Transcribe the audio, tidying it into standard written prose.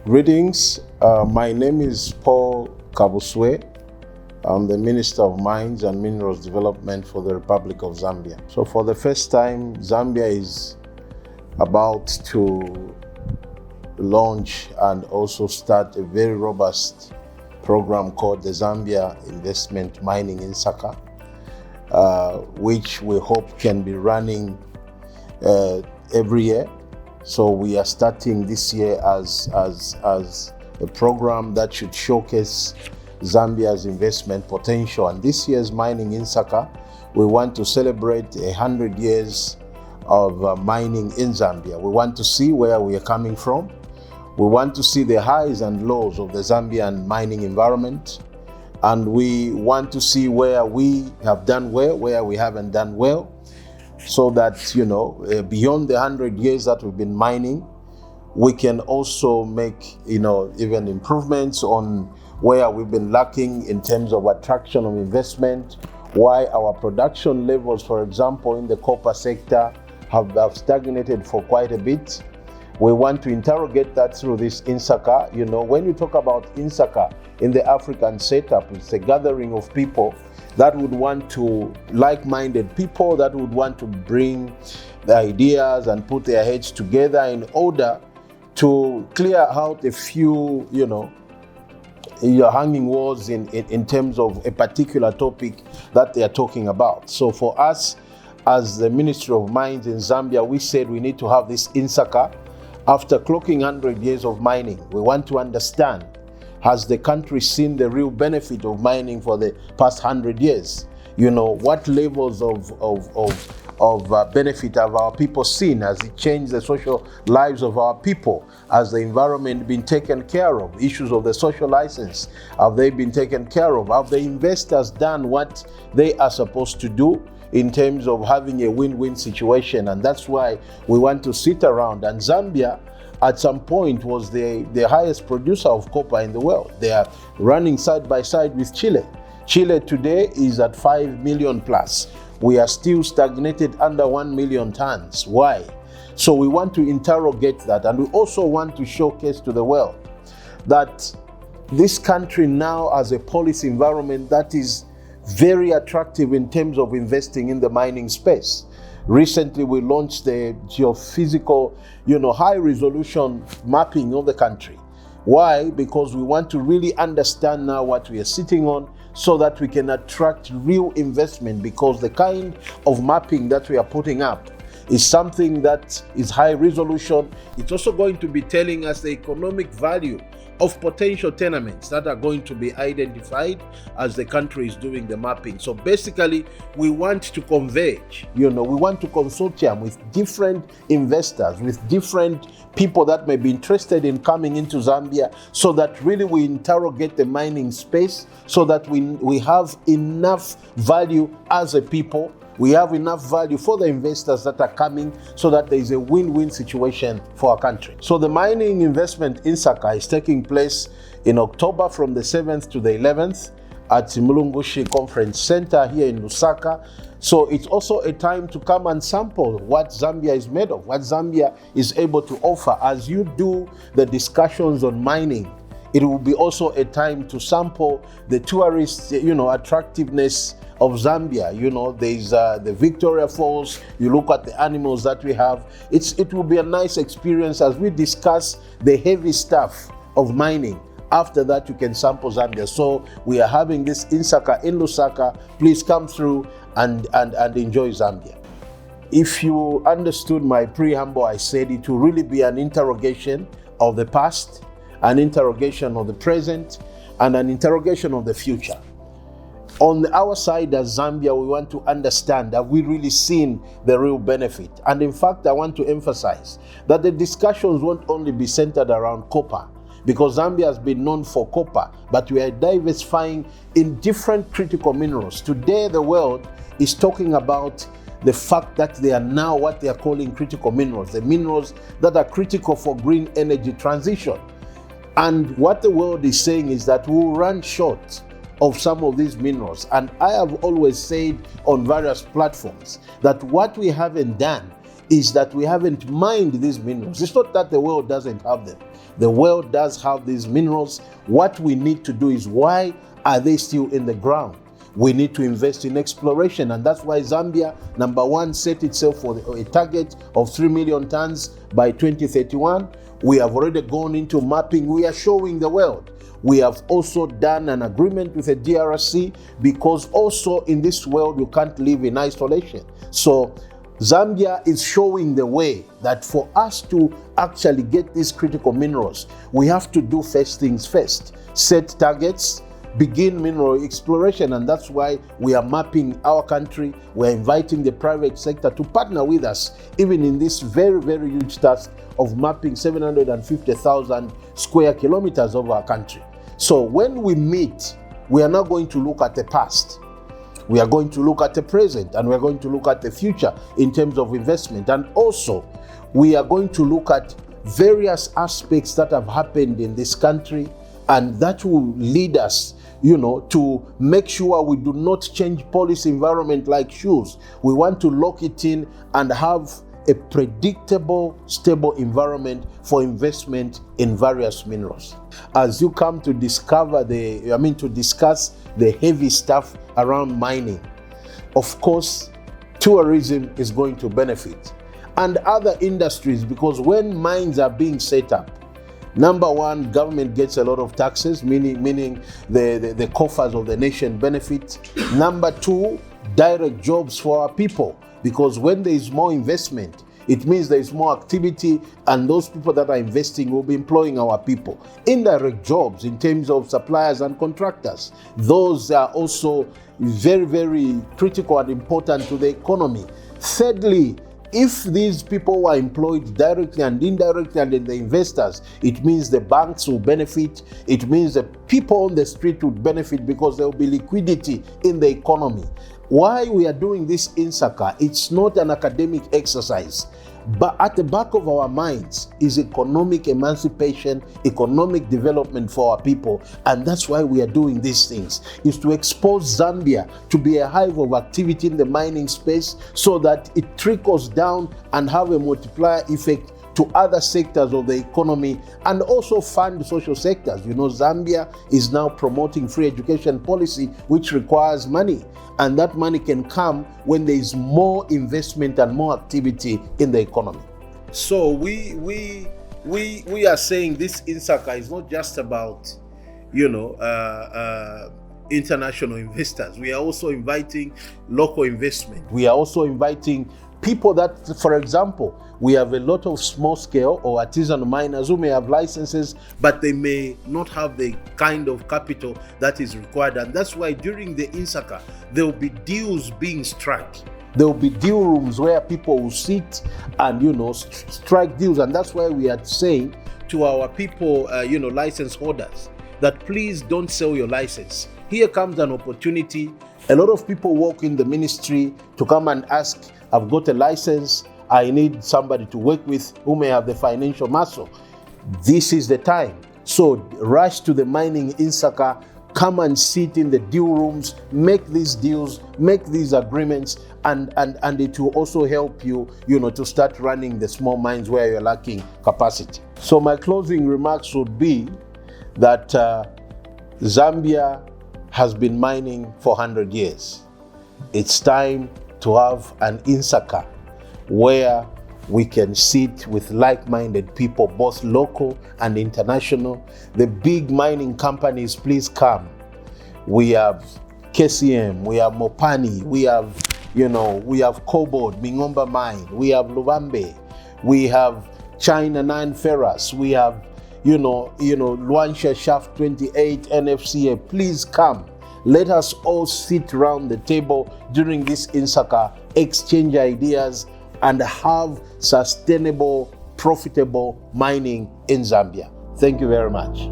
Greetings. My name is Paul Kabuswe. I'm the Minister of Mines and Minerals Development for the Republic of Zambia. So for the first time, Zambia is about to launch and also start a very robust program called the Zambia Investment Mining Insaka, which we hope can be running every year. So we are starting this year as a program that should showcase Zambia's investment potential. And this year's Mining Insaka, we want to celebrate 100 years of mining in Zambia. We want to see where we are coming from. We want to see the highs and lows of the Zambian mining environment. And we want to see where we have done well, where we haven't done well, so that, beyond the 100 years that we've been mining, we can also make, even improvements on where we've been lacking in terms of attraction of investment, why our production levels, for example, in the copper sector have stagnated for quite a bit. We want to interrogate that through this Insaka. When you talk about Insaka in the African setup, it's a gathering of people that would want to, like-minded people that would want to bring the ideas and put their heads together in order to clear out a few, hanging walls in terms of a particular topic that they are talking about. So for us, as the Ministry of Mines in Zambia, we said we need to have this Insaka. After clocking 100 years of mining, we want to understand, has the country seen the real benefit of mining for the past 100 years? What levels of benefit have our people seen? Has it changed the social lives of our people? Has the environment been taken care of? Issues of the social license, have they been taken care of? Have the investors done what they are supposed to do in terms of having a win-win situation? And that's why we want to sit around. And Zambia, at some point, was the highest producer of copper in the world. They are running side by side with Chile. Chile today is at 5 million plus. We are still stagnated under 1 million tons. Why? So we want to interrogate that. And we also want to showcase to the world that this country now has a policy environment that is very attractive in terms of investing in the mining space. Recently, we launched the geophysical, high resolution mapping of the country. Why? Because we want to really understand now what we are sitting on so that we can attract real investment, because the kind of mapping that we are putting up is something that is high resolution. It's also going to be telling us the economic value of potential tenements that are going to be identified as the country is doing the mapping. So basically, we want to converge, we want to consortium with different investors, with different people that may be interested in coming into Zambia, so that really we interrogate the mining space, so that we have enough value as a people. We have enough value for the investors that are coming, so that there is a win-win situation for our country. So the mining investment Insaka is taking place in October from the 7th to the 11th at Mulungushi Conference Center here in Lusaka. So it's also a time to come and sample what Zambia is made of, what Zambia is able to offer. As you do the discussions on mining, it will be also a time to sample the tourist, attractiveness of Zambia. There's the Victoria Falls. You look at the animals that we have. It will be a nice experience as we discuss the heavy stuff of mining. After that, you can sample Zambia. So we are having this Insaka in Lusaka. Please come through and enjoy Zambia. If you understood my preamble, I said it will really be an interrogation of the past, an interrogation of the present, and an interrogation of the future. On our side as Zambia, we want to understand that we really seen the real benefit. And in fact, I want to emphasize that the discussions won't only be centered around copper, because Zambia has been known for copper, but we are diversifying in different critical minerals. Today, the world is talking about the fact that they are now what they are calling critical minerals, the minerals that are critical for green energy transition. And what the world is saying is that we will run short of some of these minerals. And I have always said on various platforms that what we haven't done is that we haven't mined these minerals. It's not that the world doesn't have them. The world does have these minerals. What we need to do is, why are they still in the ground? We need to invest in exploration, and that's why Zambia, number one, set itself for a target of 3 million tons by 2031. We have already gone into mapping. We are showing the world. We have also done an agreement with the DRC, because also in this world you can't live in isolation. So Zambia is showing the way that for us to actually get these critical minerals, we have to do first things first. Set targets, begin mineral exploration, and that's why we are mapping our country. We're inviting the private sector to partner with us, even in this very, very huge task of mapping 750,000 square kilometers of our country. So when we meet, we are not going to look at the past. We are going to look at the present, and we're going to look at the future in terms of investment. And also, we are going to look at various aspects that have happened in this country, and that will lead us, to make sure we do not change policy environment like shoes. We want to lock it in and have a predictable, stable environment for investment in various minerals. As you come to discover to discuss the heavy stuff around mining, of course, tourism is going to benefit, and other industries, because when mines are being set up, number one, government gets a lot of taxes, meaning the coffers of the nation benefit. Number two, direct jobs for our people, because when there is more investment, it means there is more activity, and those people that are investing will be employing our people. Indirect jobs in terms of suppliers and contractors, those are also very, very critical and important to the economy. Thirdly, if these people were employed directly and indirectly, and in the investors, it means the banks will benefit. It means the people on the street would benefit, because there will be liquidity in the economy. Why we are doing this Insaka, it's not an academic exercise, but at the back of our minds is economic emancipation, economic development for our people. And that's why we are doing these things, is to expose Zambia to be a hive of activity in the mining space, so that it trickles down and have a multiplier effect to other sectors of the economy, and also fund social sectors. Zambia is now promoting free education policy, which requires money, and that money can come when there is more investment and more activity in the economy. So we are saying this Insaka is not just about international investors. We are also inviting local investment. We are also inviting people that, for example, we have a lot of small scale or artisanal miners who may have licenses, but they may not have the kind of capital that is required. And that's why during the Insaka, there will be deals being struck. There will be deal rooms where people will sit and, strike deals. And that's why we are saying to our people, license holders, that please don't sell your license. Here comes an opportunity. A lot of people walk in the ministry to come and ask, I've got a license, I need somebody to work with who may have the financial muscle. This is the time. So rush to the mining Insaka, come and sit in the deal rooms, make these deals, make these agreements, and it will also help you, to start running the small mines where you're lacking capacity. So my closing remarks would be that Zambia has been mining for 100 years. It's time to have an Insaka where we can sit with like-minded people, both local and international. The big mining companies, please come. We have KCM, we have Mopani, we have Cobalt, Mingomba Mine, we have Lubambe, we have China 9 Ferrous, we have Luanshya Shaft 28, NFCA. Please come. Let us all sit around the table during this Insaka, exchange ideas, and have sustainable, profitable mining in Zambia. Thank you very much.